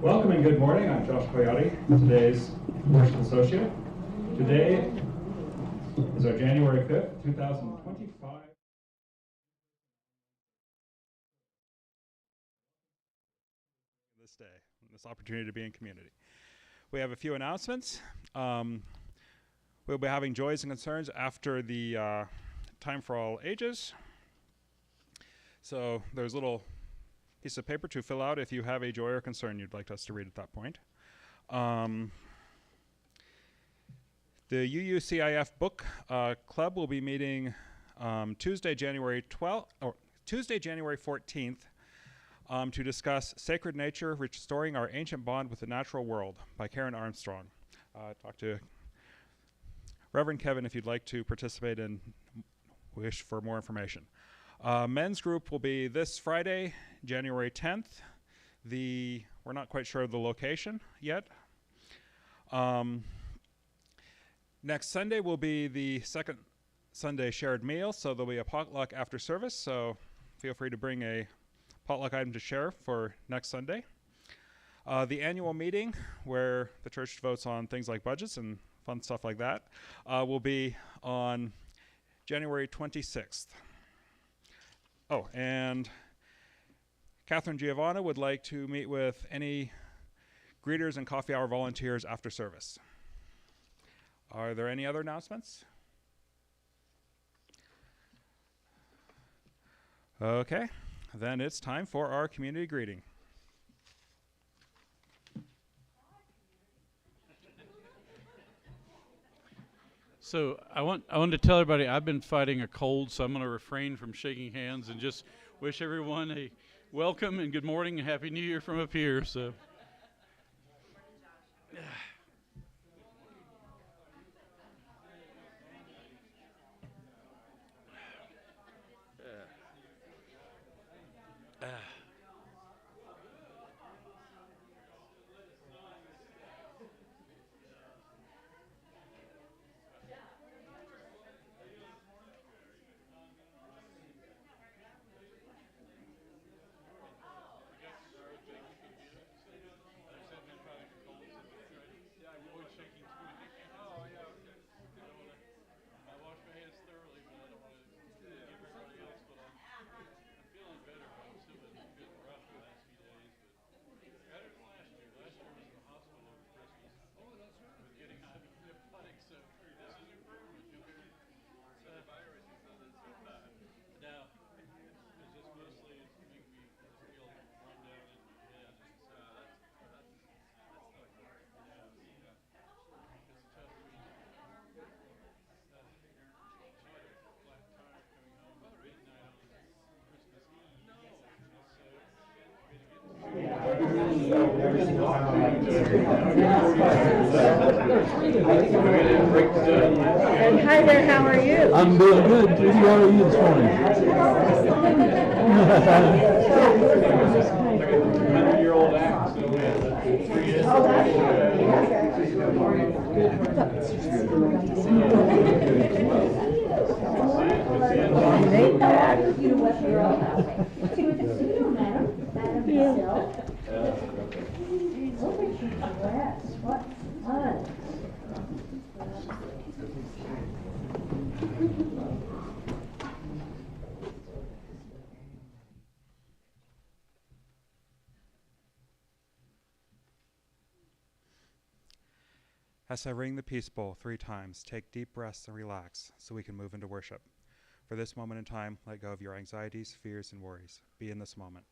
Welcome and good morning. I'm Josh Coyote, today's Worship Associate. Today is our January 5th, 2025. This day, this opportunity to be in community. We have a few announcements. We'll be having Joys and Concerns after the Time for All Ages. So there's a little piece of paper to fill out if you have a joy or concern you'd like us to read at that point. The UUCIF Book Club will be meeting Tuesday, January 14th to discuss Sacred Nature, Restoring Our Ancient Bond with the Natural World by Karen Armstrong. Talk to Reverend Kevin if you'd like to participate and wish for more information. Men's group will be this Friday, January 10th. We're not quite sure of the location yet. Next Sunday will be the second Sunday shared meal, so there'll be a potluck after service, so feel free to bring a potluck item to share for next Sunday. The annual meeting, where the church votes on things like budgets and fun stuff like that, will be on January 26th. Oh, and Catherine Giovanna would like to meet with any greeters and coffee hour volunteers after service. Are there any other announcements? Okay, then it's time for our community greeting. So I want to tell everybody I've been fighting a cold, so I'm going to refrain from shaking hands and just wish everyone a welcome and good morning and Happy New Year from up here. So. And hi there, how are you? I'm doing good. How are you this morning? 100-year-old act. What fun. As I ring the peace bowl 3 times, take deep breaths and relax so we can move into worship. For this moment in time, let go of your anxieties, fears, and worries. Be in this moment.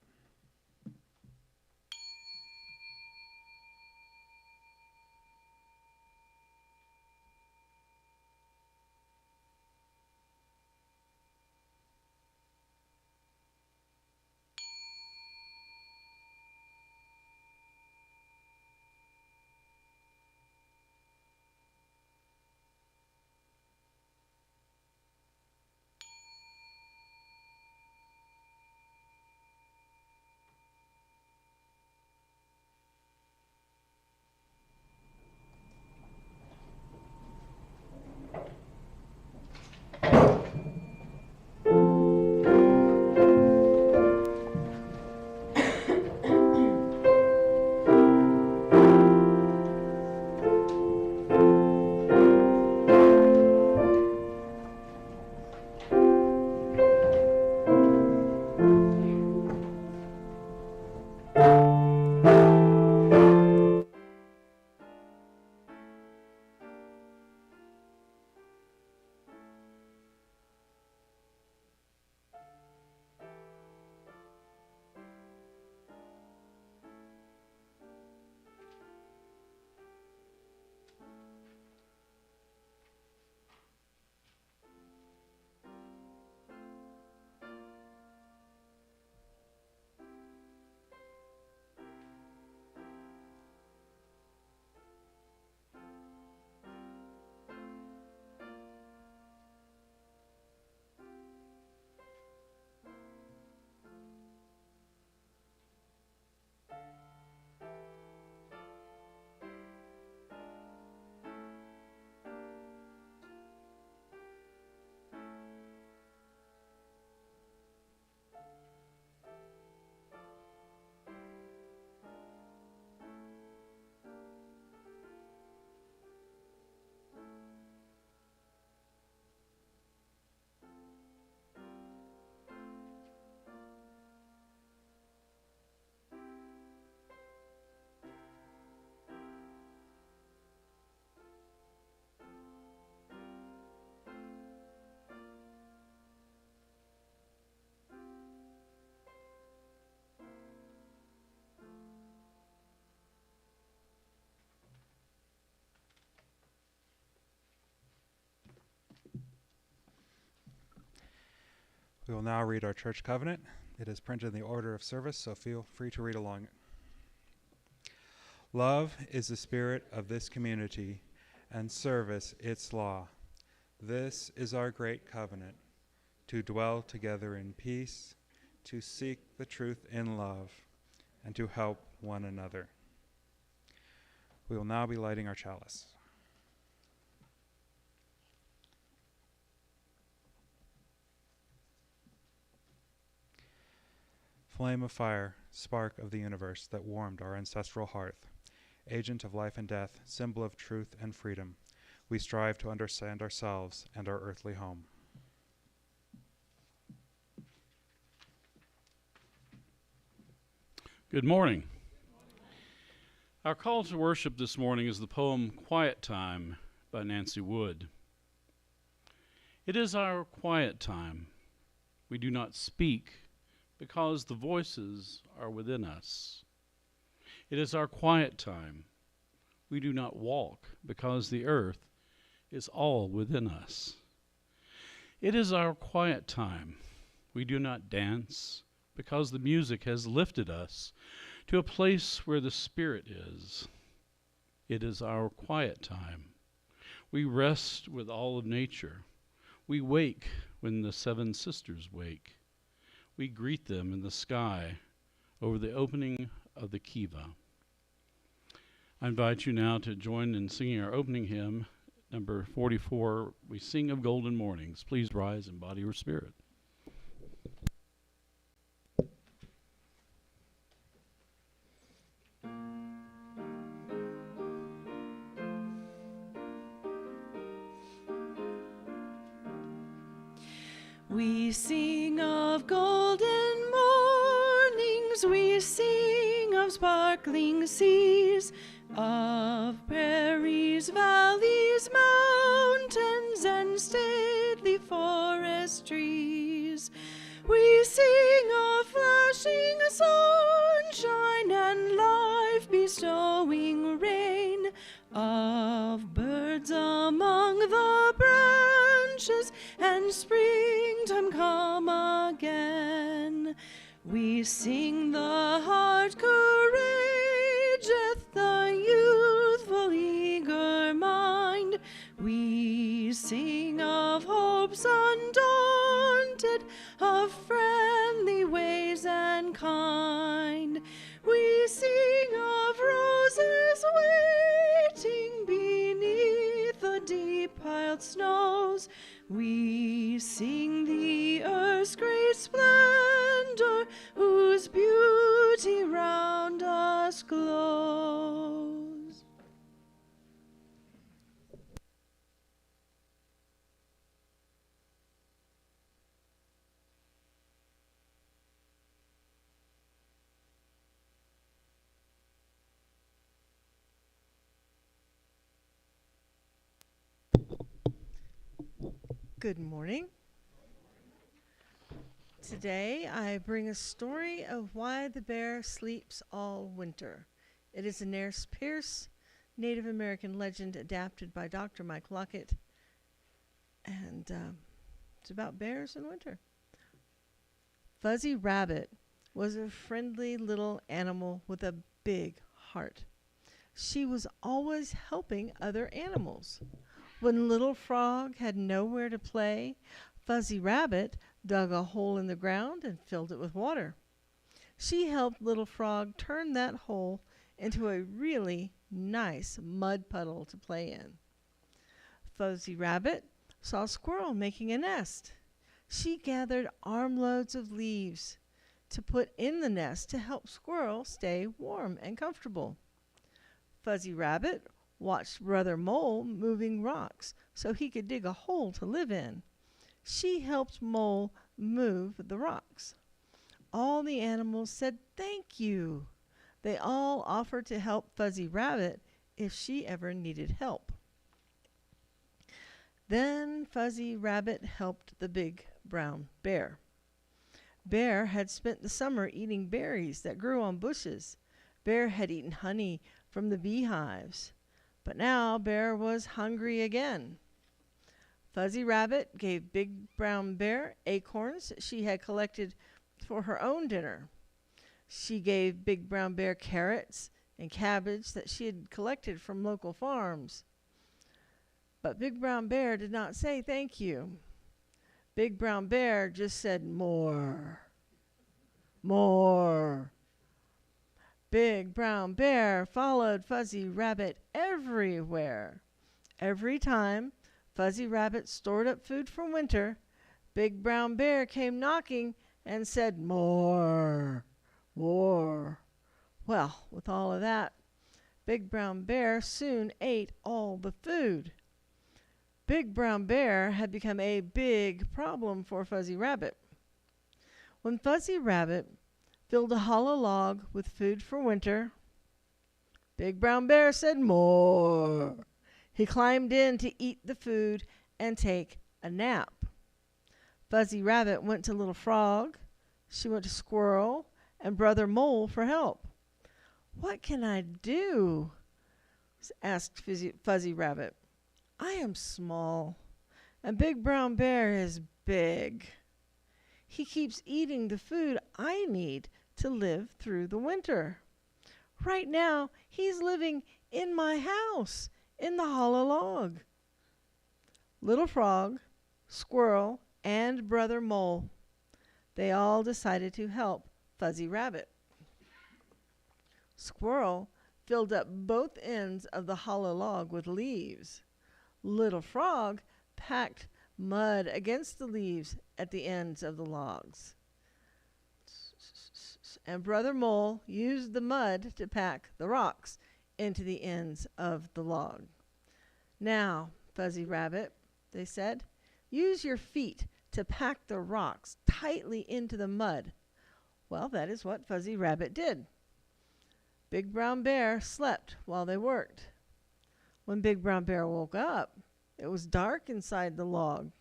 We will now read our church covenant. It is printed in the order of service, so feel free to read along. Love is the spirit of this community, and service its law. This is our great covenant, to dwell together in peace, to seek the truth in love, and to help one another. We will now be lighting our chalice. Flame of fire, spark of the universe that warmed our ancestral hearth, agent of life and death, symbol of truth and freedom, we strive to understand ourselves and our earthly home. Good morning. Our call to worship this morning is the poem Quiet Time by Nancy Wood. It is our quiet time. We do not speak because the voices are within us. It is our quiet time. We do not walk because the earth is all within us. It is our quiet time. We do not dance because the music has lifted us to a place where the Spirit is. It is our quiet time. We rest with all of nature. We wake when the seven sisters wake. We greet them in the sky over the opening of the kiva. I invite you now to join in singing our opening hymn, number 44, We Sing of Golden Mornings. Please rise in body or spirit. We sing of golden mornings, we sing of sparkling seas, of prairies, valleys, mountains, and stately forest trees. We sing of flashing sunshine and life bestowing rain, of birds among the branches and springtime come again. We sing the heart courageth, the youthful eager mind. We sing of hopes undaunted, of friendly ways and kind. We sing of roses waiting beneath the deep piled snows. We sing the earth's great splendor, whose beauty round us glows. Good morning. Today I bring a story of why the bear sleeps all winter. It is a Nurse Pierce Native American legend adapted by Dr. Mike Lockett, and it's about bears in winter. Fuzzy Rabbit was a friendly little animal with a big heart. She was always helping other animals. When Little Frog had nowhere to play, Fuzzy Rabbit dug a hole in the ground and filled it with water. She helped Little Frog turn that hole into a really nice mud puddle to play in. Fuzzy Rabbit saw Squirrel making a nest. She gathered armloads of leaves to put in the nest to help Squirrel stay warm and comfortable. Fuzzy Rabbit watched Brother Mole moving rocks so he could dig a hole to live in. She helped Mole move the rocks. All the animals said thank you. They all offered to help Fuzzy Rabbit if she ever needed help. Then Fuzzy Rabbit helped the big brown bear. Bear had spent the summer eating berries that grew on bushes. Bear had eaten honey from the beehives. But now Bear was hungry again. Fuzzy Rabbit gave Big Brown Bear acorns she had collected for her own dinner. She gave Big Brown Bear carrots and cabbage that she had collected from local farms. But Big Brown Bear did not say thank you. Big Brown Bear just said more. More. Big Brown Bear followed Fuzzy Rabbit everywhere. Every time Fuzzy Rabbit stored up food for winter, Big Brown Bear came knocking and said, more, more. Well, with all of that, Big Brown Bear soon ate all the food. Big Brown Bear had become a big problem for Fuzzy Rabbit. When Fuzzy Rabbit filled a hollow log with food for winter, Big Brown Bear said more. He climbed in to eat the food and take a nap. Fuzzy Rabbit went to Little Frog. She went to Squirrel and Brother Mole for help. "What can I do?" asked Fuzzy Rabbit. "I am small, and Big Brown Bear is big. He keeps eating the food I need to live through the winter. Right now, he's living in my house, in the hollow log." Little Frog, Squirrel, and Brother Mole, they all decided to help Fuzzy Rabbit. Squirrel filled up both ends of the hollow log with leaves. Little Frog packed mud against the leaves at the ends of the logs. And Brother Mole used the mud to pack the rocks into the ends of the log. "Now, Fuzzy Rabbit," they said, "use your feet to pack the rocks tightly into the mud." Well, that is what Fuzzy Rabbit did. Big Brown Bear slept while they worked. When Big Brown Bear woke up, it was dark inside the log.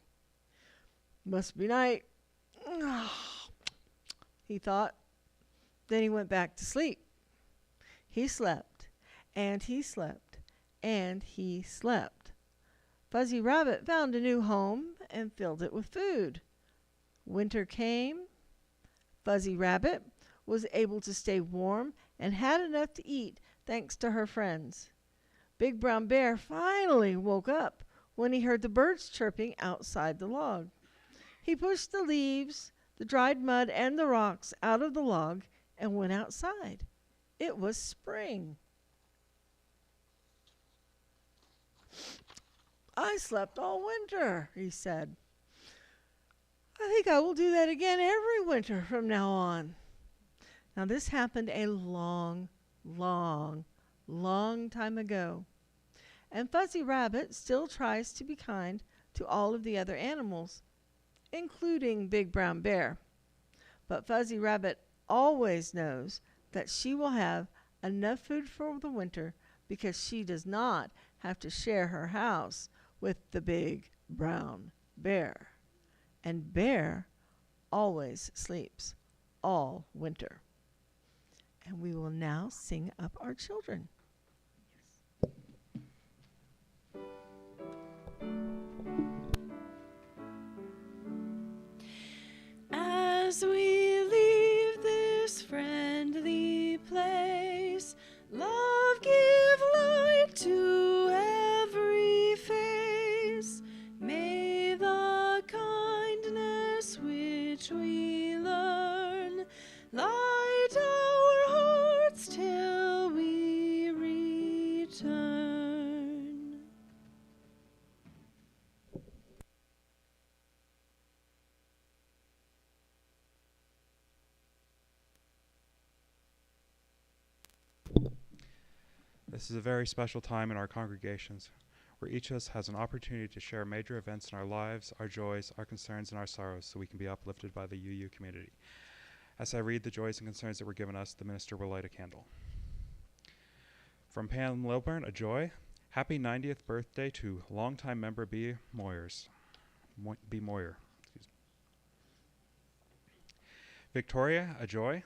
"Must be night," he thought. Then he went back to sleep. He slept, and he slept, and he slept. Fuzzy Rabbit found a new home and filled it with food. Winter came. Fuzzy Rabbit was able to stay warm and had enough to eat thanks to her friends. Big Brown Bear finally woke up when he heard the birds chirping outside the log. He pushed the leaves, the dried mud, and the rocks out of the log and went outside. It was spring. "I slept all winter," he said. "I think I will do that again every winter from now on." Now this happened a long, long, long time ago. And Fuzzy Rabbit still tries to be kind to all of the other animals, including Big Brown Bear. But Fuzzy Rabbit always knows that she will have enough food for the winter because she does not have to share her house with the Big Brown Bear. And Bear always sleeps all winter. And we will now sing up our children. As we leave this friendly place, love give light to every face. May the kindness which we learn light our hearts till we return. This is a very special time in our congregations, where each of us has an opportunity to share major events in our lives, our joys, our concerns, and our sorrows, so we can be uplifted by the UU community. As I read the joys and concerns that were given us, the minister will light a candle. From Pam Lilburn, a joy. Happy 90th birthday to longtime member B. Moyer. Victoria, a joy.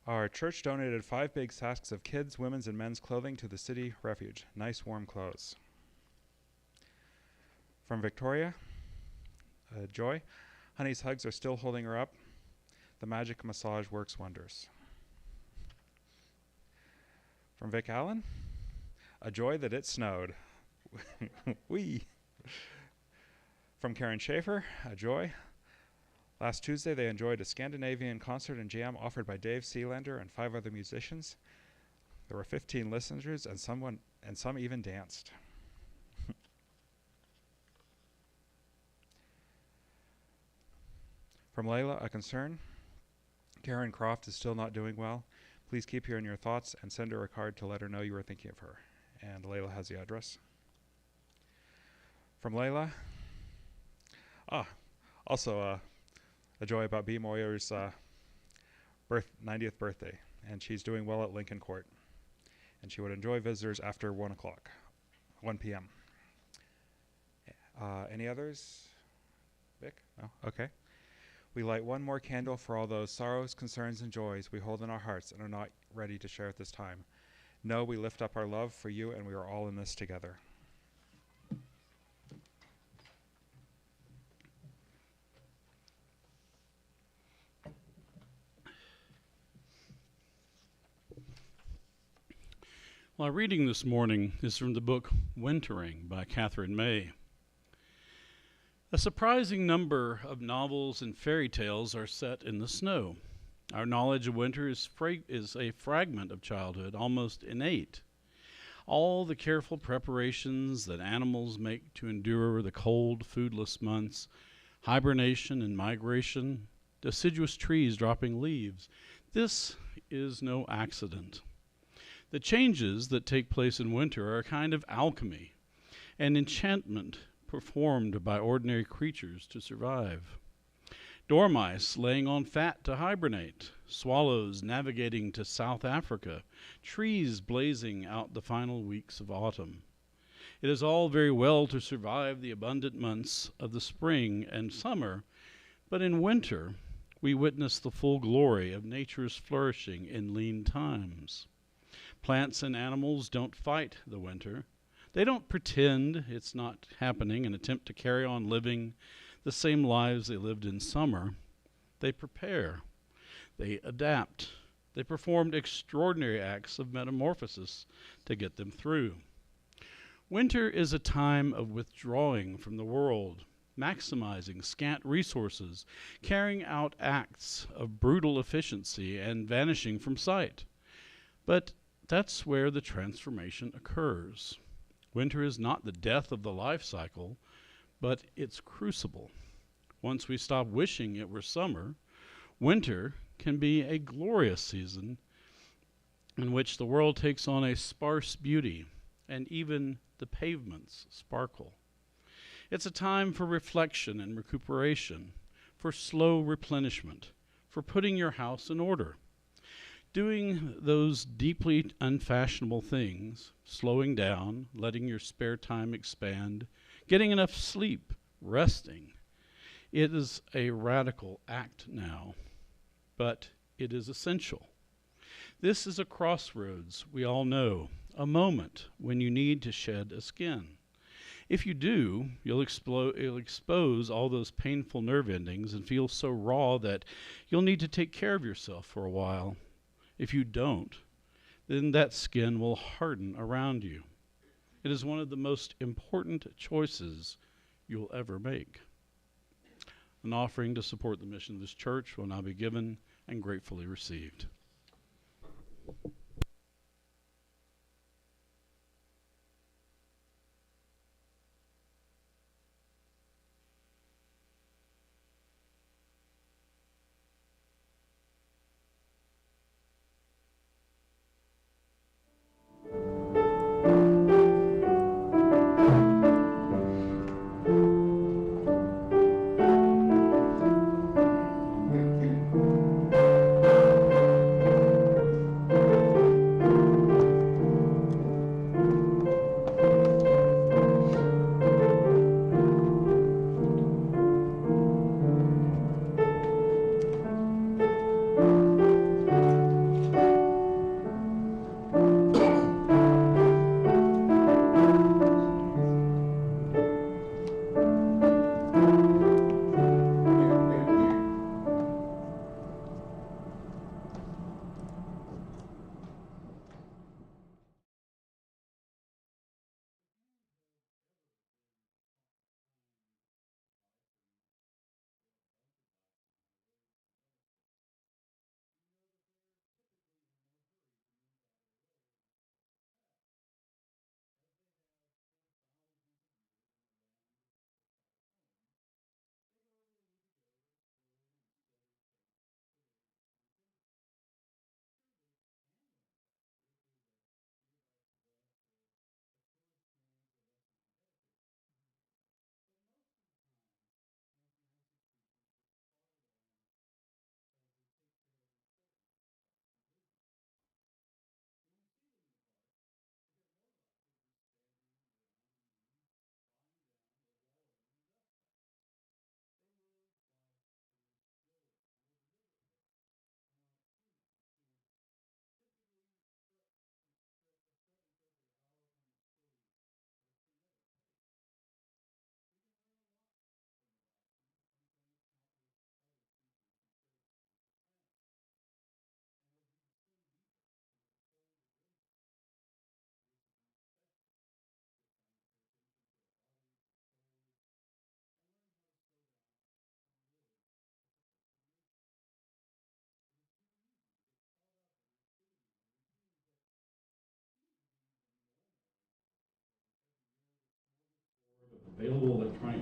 Our church donated 5 big sacks of kids', women's, and men's clothing to the city refuge. Nice warm clothes. From Victoria, Joy. Honey's hugs are still holding her up. The magic massage works wonders. From Vic Allen, a joy that it snowed. Wee. From Karen Schaefer, a joy. Last Tuesday, they enjoyed a Scandinavian concert and jam offered by Dave Sealander and 5 other musicians. There were 15 listeners, and some even danced. From Layla, a concern. Karen Croft is still not doing well. Please keep her in your thoughts and send her a card to let her know you are thinking of her. And Layla has the address. From Layla. Also a joy about B. Moyer's 90th birthday. And she's doing well at Lincoln Court. And she would enjoy visitors after 1 p.m. Any others? Vic? No? Okay. We light one more candle for all those sorrows, concerns, and joys we hold in our hearts and are not ready to share at this time. No, we lift up our love for you, and we are all in this together. Well, our reading this morning is from the book Wintering by Catherine May. A surprising number of novels and fairy tales are set in the snow. Our knowledge of winter is a fragment of childhood, almost innate. All the careful preparations that animals make to endure the cold, foodless months, hibernation and migration, deciduous trees dropping leaves, this is no accident. The changes that take place in winter are a kind of alchemy, an enchantment performed by ordinary creatures to survive. Dormice laying on fat to hibernate, swallows navigating to South Africa, trees blazing out the final weeks of autumn. It is all very well to survive the abundant months of the spring and summer, but in winter we witness the full glory of nature's flourishing in lean times. Plants and animals don't fight the winter. They don't pretend it's not happening and attempt to carry on living the same lives they lived in summer. They prepare. They adapt. They performed extraordinary acts of metamorphosis to get them through. Winter is a time of withdrawing from the world, maximizing scant resources, carrying out acts of brutal efficiency, and vanishing from sight. But that's where the transformation occurs. Winter is not the death of the life cycle, but its crucible. Once we stop wishing it were summer, winter can be a glorious season in which the world takes on a sparse beauty and even the pavements sparkle. It's a time for reflection and recuperation, for slow replenishment, for putting your house in order. Doing those deeply unfashionable things, slowing down, letting your spare time expand, getting enough sleep, resting. It is a radical act now, but it is essential. This is a crossroads, we all know, a moment when you need to shed a skin. If you do, you'll expose all those painful nerve endings and feel so raw that you'll need to take care of yourself for a while. If you don't, then that skin will harden around you. It is one of the most important choices you'll ever make. An offering to support the mission of this church will now be given and gratefully received.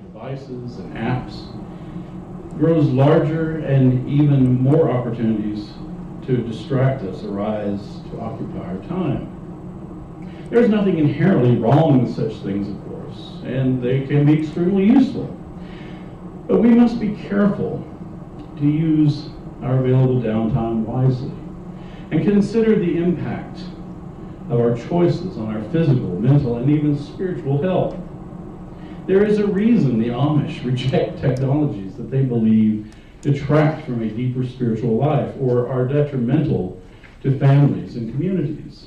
devices and apps, grows larger, and even more opportunities to distract us arise to occupy our time. There's nothing inherently wrong with such things, of course, and they can be extremely useful. But we must be careful to use our available downtime wisely and consider the impact of our choices on our physical, mental, and even spiritual health. There is a reason the Amish reject technologies that they believe detract from a deeper spiritual life or are detrimental to families and communities.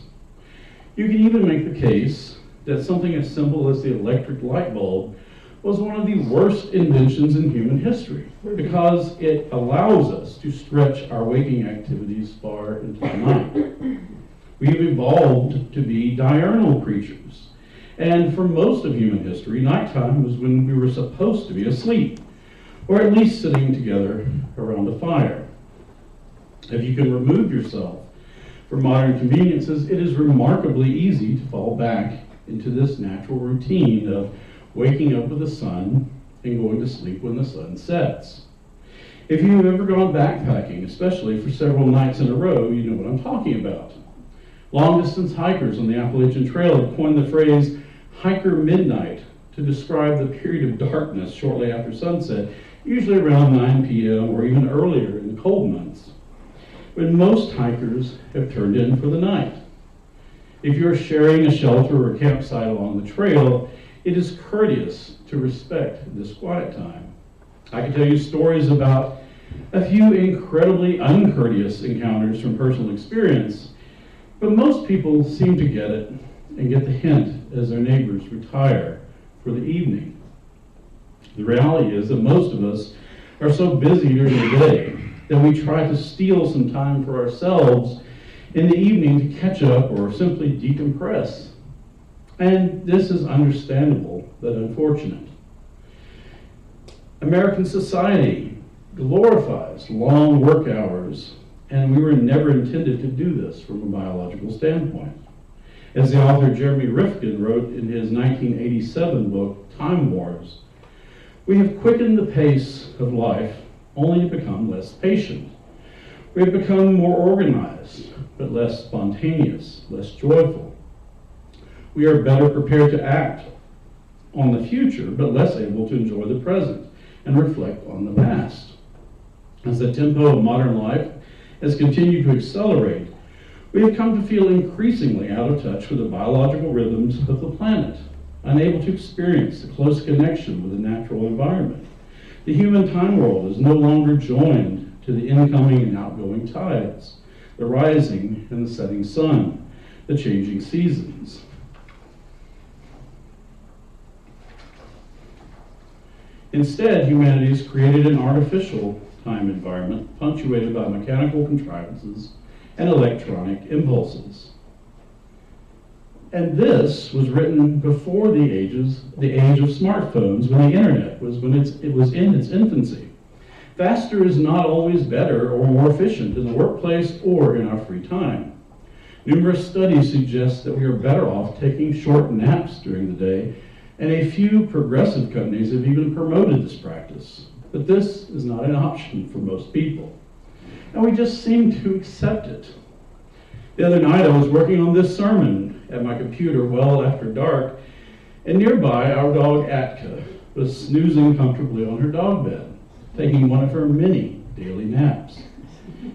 You can even make the case that something as simple as the electric light bulb was one of the worst inventions in human history because it allows us to stretch our waking activities far into the night. We've evolved to be diurnal creatures. And for most of human history, nighttime was when we were supposed to be asleep, or at least sitting together around a fire. If you can remove yourself from modern conveniences, it is remarkably easy to fall back into this natural routine of waking up with the sun and going to sleep when the sun sets. If you've ever gone backpacking, especially for several nights in a row, you know what I'm talking about. Long-distance hikers on the Appalachian Trail have coined the phrase hiker midnight to describe the period of darkness shortly after sunset, usually around 9 p.m. or even earlier in the cold months, when most hikers have turned in for the night. If you're sharing a shelter or campsite along the trail, it is courteous to respect this quiet time. I can tell you stories about a few incredibly uncourteous encounters from personal experience, but most people seem to get it and get the hint as their neighbors retire for the evening. The reality is that most of us are so busy during the day that we try to steal some time for ourselves in the evening to catch up or simply decompress. And this is understandable but unfortunate. American society glorifies long work hours, and we were never intended to do this from a biological standpoint. As the author Jeremy Rifkin wrote in his 1987 book, Time Wars, we have quickened the pace of life only to become less patient. We have become more organized, but less spontaneous, less joyful. We are better prepared to act on the future, but less able to enjoy the present and reflect on the past. As the tempo of modern life has continued to accelerate, we have come to feel increasingly out of touch with the biological rhythms of the planet, unable to experience the close connection with the natural environment. The human time world is no longer joined to the incoming and outgoing tides, the rising and the setting sun, the changing seasons. Instead, humanity has created an artificial time environment punctuated by mechanical contrivances and electronic impulses. And this was written before the age of smartphones, when the internet was in its infancy. Faster is not always better or more efficient in the workplace or in our free time. Numerous studies suggest that we are better off taking short naps during the day, and a few progressive companies have even promoted this practice. But this is not an option for most people. And we just seem to accept it. The other night I was working on this sermon at my computer well after dark, and nearby our dog Atka was snoozing comfortably on her dog bed, taking one of her many daily naps.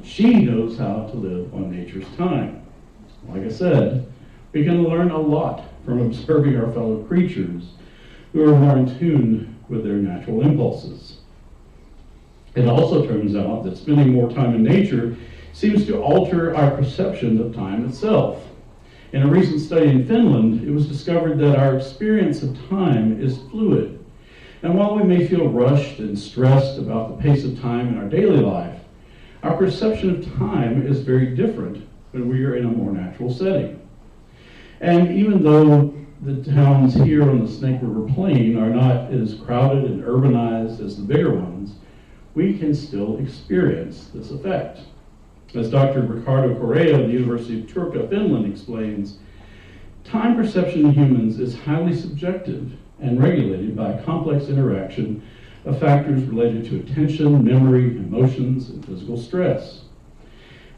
She knows how to live on nature's time. Like I said, we can learn a lot from observing our fellow creatures who are more in tune with their natural impulses. It also turns out that spending more time in nature seems to alter our perception of time itself. In a recent study in Finland, it was discovered that our experience of time is fluid. And while we may feel rushed and stressed about the pace of time in our daily life, our perception of time is very different when we are in a more natural setting. And even though the towns here on the Snake River Plain are not as crowded and urbanized as the bigger ones, we can still experience this effect. As Dr. Ricardo Correa of the University of Turku, Finland explains, time perception in humans is highly subjective and regulated by a complex interaction of factors related to attention, memory, emotions, and physical stress.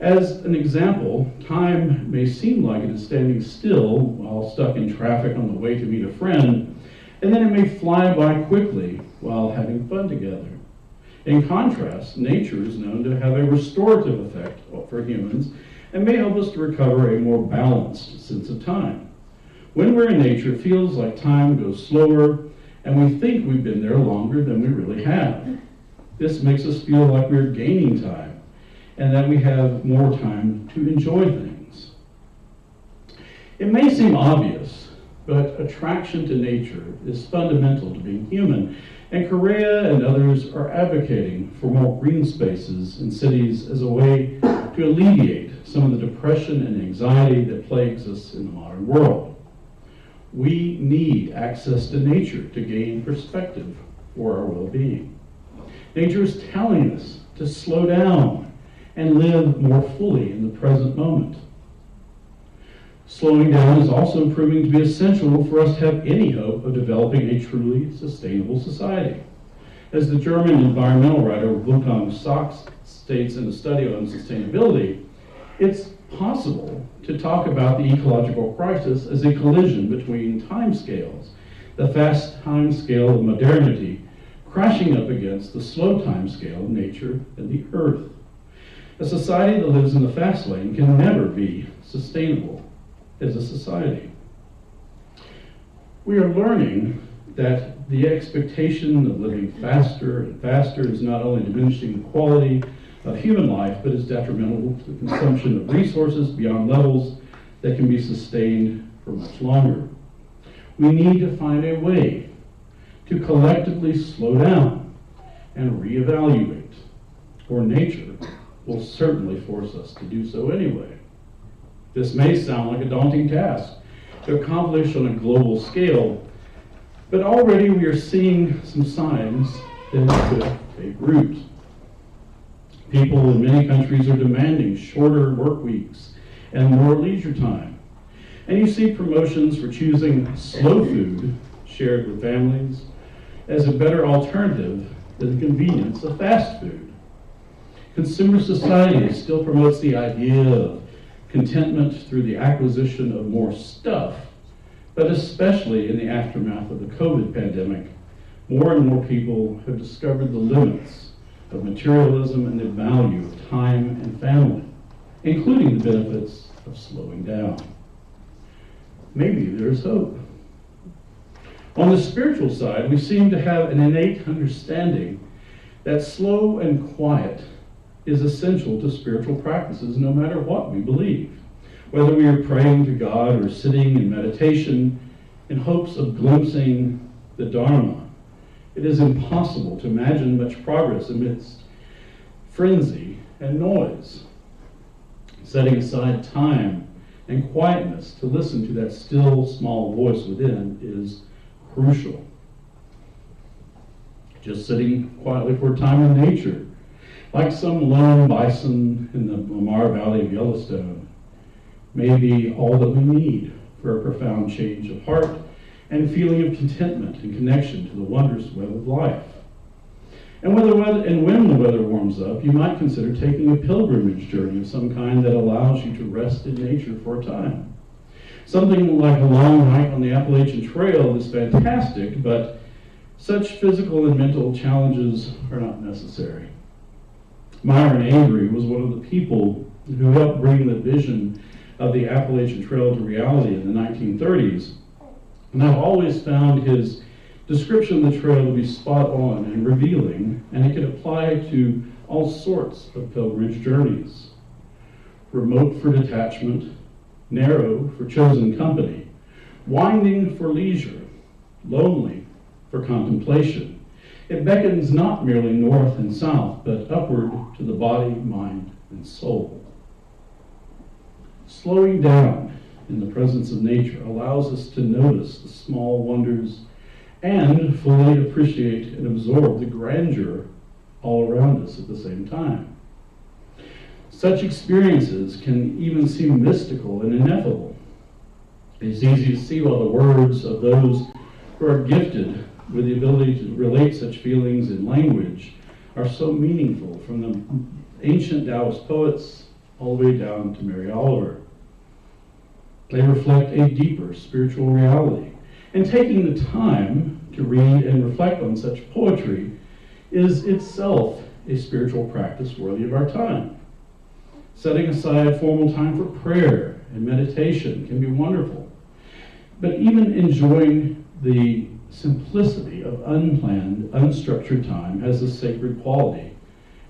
As an example, time may seem like it is standing still while stuck in traffic on the way to meet a friend, and then it may fly by quickly while having fun together. In contrast, nature is known to have a restorative effect for humans and may help us to recover a more balanced sense of time. When we're in nature, it feels like time goes slower, and we think we've been there longer than we really have. This makes us feel like we're gaining time, and that we have more time to enjoy things. It may seem obvious, but attraction to nature is fundamental to being human, and Correa and others are advocating for more green spaces in cities as a way to alleviate some of the depression and anxiety that plagues us in the modern world. We need access to nature to gain perspective for our well-being. Nature is telling us to slow down and live more fully in the present moment. Slowing down is also proving to be essential for us to have any hope of developing a truly sustainable society. As the German environmental writer Wolfgang Sachs states in a study on sustainability, it's possible to talk about the ecological crisis as a collision between timescales, the fast timescale of modernity crashing up against the slow timescale of nature and the earth. A society that lives in the fast lane can never be sustainable as a society. We are learning that the expectation of living faster and faster is not only diminishing the quality of human life, but is detrimental to the consumption of resources beyond levels that can be sustained for much longer. We need to find a way to collectively slow down and reevaluate, or nature will certainly force us to do so anyway. This may sound like a daunting task to accomplish on a global scale, but already we are seeing some signs that it could take root. People in many countries are demanding shorter work weeks and more leisure time. And you see promotions for choosing slow food shared with families as a better alternative than the convenience of fast food. Consumer society still promotes the idea of contentment through the acquisition of more stuff, but especially in the aftermath of the COVID pandemic, more and more people have discovered the limits of materialism and the value of time and family, including the benefits of slowing down. Maybe there's hope. On the spiritual side, we seem to have an innate understanding that slow and quiet is essential to spiritual practices no matter what we believe. Whether we are praying to God or sitting in meditation in hopes of glimpsing the Dharma, it is impossible to imagine much progress amidst frenzy and noise. Setting aside time and quietness to listen to that still small voice within is crucial. Just sitting quietly for a time in nature, like some lone bison in the Lamar Valley of Yellowstone, may be all that we need for a profound change of heart and feeling of contentment and connection to the wondrous web of life. And when the weather warms up, you might consider taking a pilgrimage journey of some kind that allows you to rest in nature for a time. Something like a long hike on the Appalachian Trail is fantastic, but such physical and mental challenges are not necessary. Myron Avery was one of the people who helped bring the vision of the Appalachian Trail to reality in the 1930s. And I've always found his description of the trail to be spot on and revealing, and it can apply to all sorts of pilgrimage journeys. Remote for detachment, narrow for chosen company, winding for leisure, lonely for contemplation. It beckons not merely north and south, but upward to the body, mind, and soul. Slowing down in the presence of nature allows us to notice the small wonders and fully appreciate and absorb the grandeur all around us at the same time. Such experiences can even seem mystical and ineffable. It's easy to see why the words of those who are gifted with the ability to relate such feelings in language are so meaningful, from the ancient Taoist poets all the way down to Mary Oliver. They reflect a deeper spiritual reality. And taking the time to read and reflect on such poetry is itself a spiritual practice worthy of our time. Setting aside formal time for prayer and meditation can be wonderful. But even enjoying the simplicity of unplanned, unstructured time has a sacred quality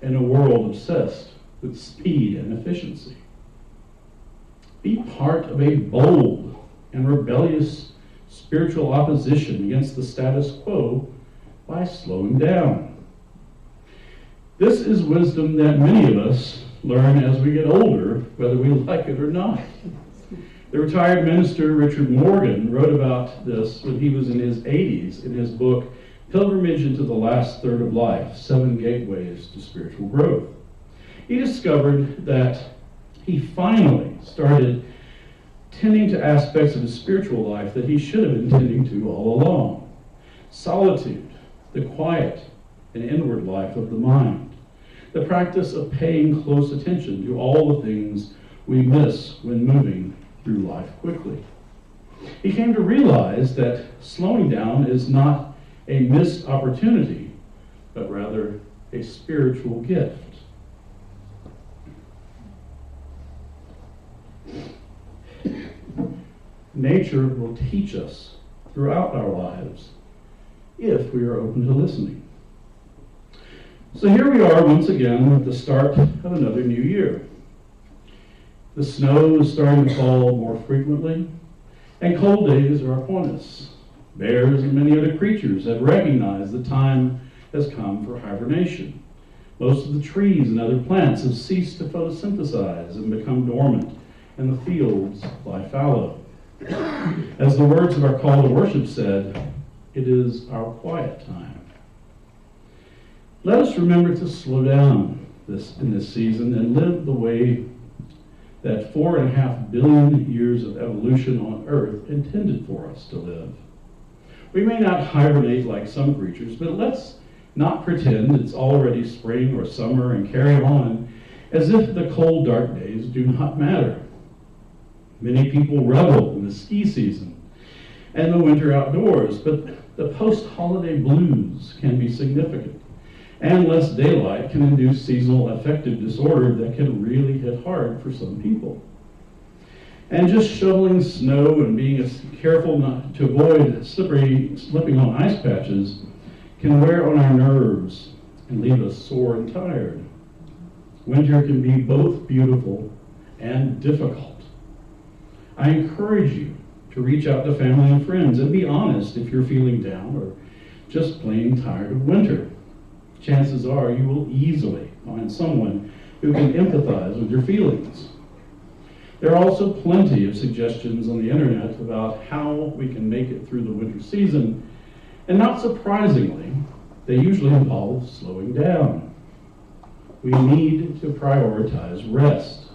in a world obsessed with speed and efficiency. Be part of a bold and rebellious spiritual opposition against the status quo by slowing down. This is wisdom that many of us learn as we get older, whether we like it or not. The retired minister Richard Morgan wrote about this when he was in his 80s in his book, Pilgrimage into the Last Third of Life, 7 Gateways to Spiritual Growth. He discovered that he finally started tending to aspects of his spiritual life that he should have been tending to all along. Solitude, the quiet and inward life of the mind, the practice of paying close attention to all the things we miss when moving through life quickly. He came to realize that slowing down is not a missed opportunity, but rather a spiritual gift. Nature will teach us throughout our lives if we are open to listening. So here we are once again at the start of another new year. The snow is starting to fall more frequently, and cold days are upon us. Bears and many other creatures have recognized the time has come for hibernation. Most of the trees and other plants have ceased to photosynthesize and become dormant, and the fields lie fallow. As the words of our call to worship said, it is our quiet time. Let us remember to slow down in this season and live the way that 4.5 billion years of evolution on Earth intended for us to live. We may not hibernate like some creatures, but let's not pretend it's already spring or summer and carry on as if the cold, dark days do not matter. Many people revel in the ski season and the winter outdoors, but the post-holiday blues can be significant, and less daylight can induce seasonal affective disorder that can really hit hard for some people. And just shoveling snow and being careful not to avoid slipping on ice patches can wear on our nerves and leave us sore and tired. Winter can be both beautiful and difficult. I encourage you to reach out to family and friends and be honest if you're feeling down or just plain tired of winter. Chances are you will easily find someone who can empathize with your feelings. There are also plenty of suggestions on the internet about how we can make it through the winter season, and not surprisingly, they usually involve slowing down. We need to prioritize rest.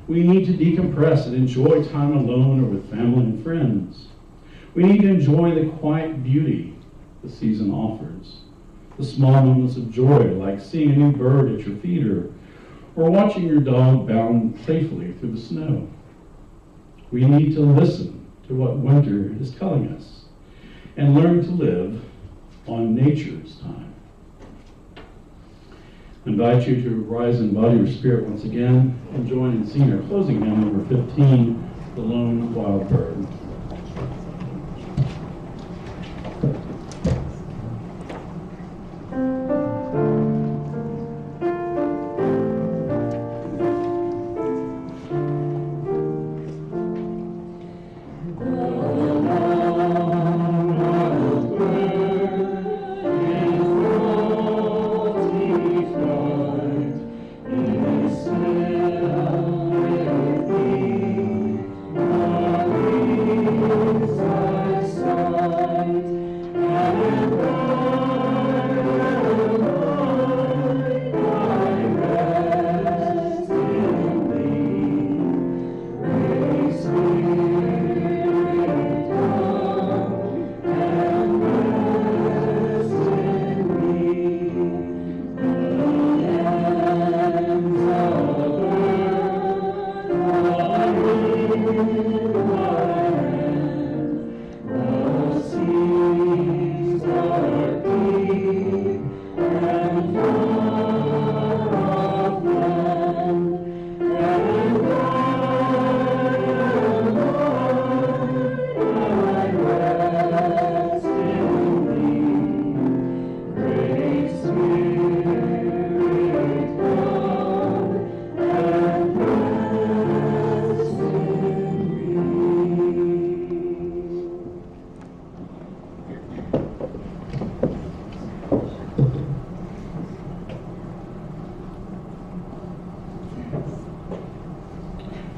We need to decompress and enjoy time alone or with family and friends. We need to enjoy the quiet beauty the season offers. The small moments of joy, like seeing a new bird at your feeder, or watching your dog bound playfully through the snow. We need to listen to what winter is telling us and learn to live on nature's time. I invite you to rise in body or spirit once again and join in singing our closing hymn number 15, The Lone Wild Bird. Thank you.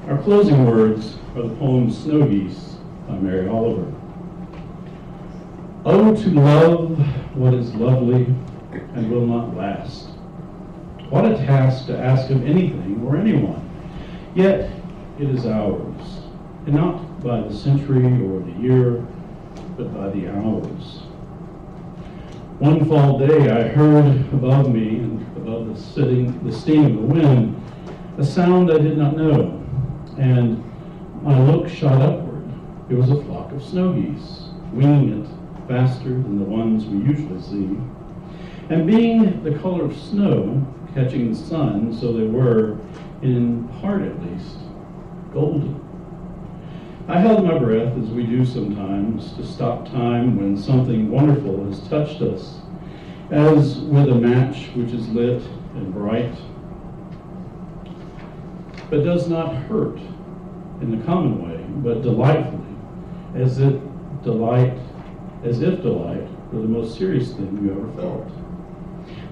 Our closing words are the poem Snow Geese by Mary Oliver. Oh, to love what is lovely and will not last. What a task to ask of anything or anyone. Yet it is ours, and not by the century or the year, but by the hours. One fall day I heard above me and above the sting of the wind, a sound I did not know, and my look shot upward. It was a flock of snow geese, winging it faster than the ones we usually see. And being the color of snow, catching the sun, so they were, in part at least, golden. I held my breath, as we do sometimes, to stop time when something wonderful has touched us, as with a match which is lit and bright, but does not hurt in the common way, but delightfully, as if delight were the most serious thing you ever felt.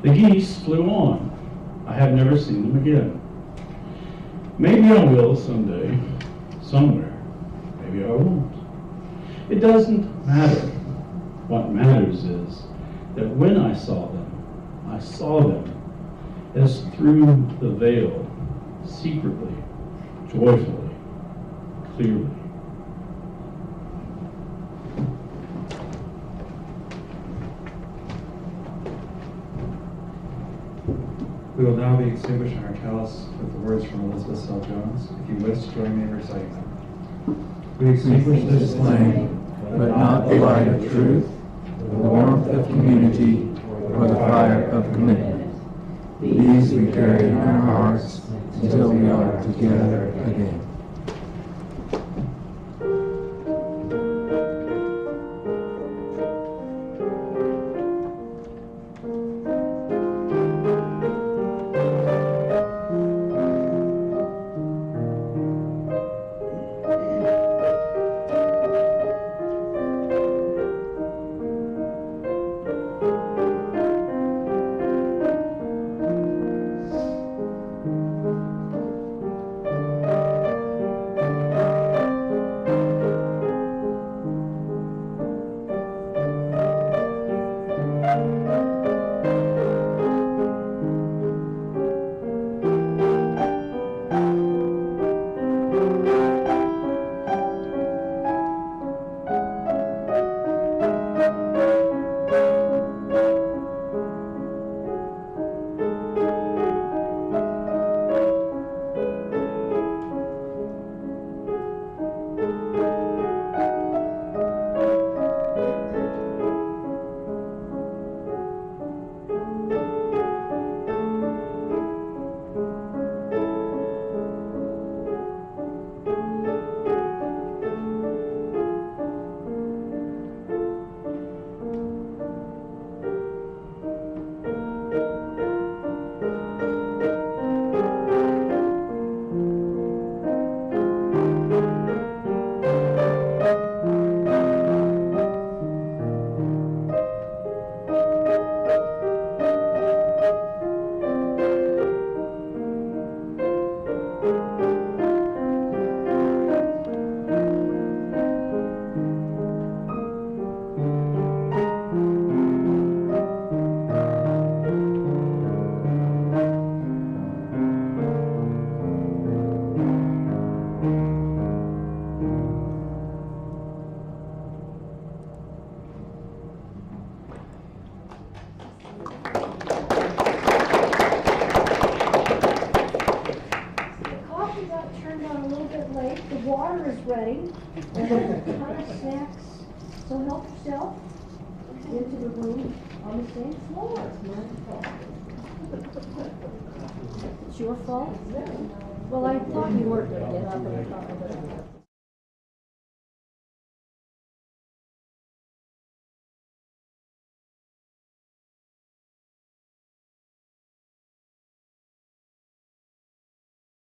The geese flew on. I have never seen them again. Maybe I will someday, somewhere. Maybe I won't. It doesn't matter. What matters is that when I saw them as through the veil, secretly, joyfully, clearly. We will now be extinguishing our chalice with the words from Elizabeth Sell Jones. If you wish, join me in reciting them. We extinguish this flame, but not the light of truth, the warmth of community, or the fire of commitment. These we carry in our hearts until we are together again. ready. And there's a ton of snacks, so help yourself into the room on the same floor. It's my fault. It's your fault? Well, I thought you weren't gonna get up and talk about it.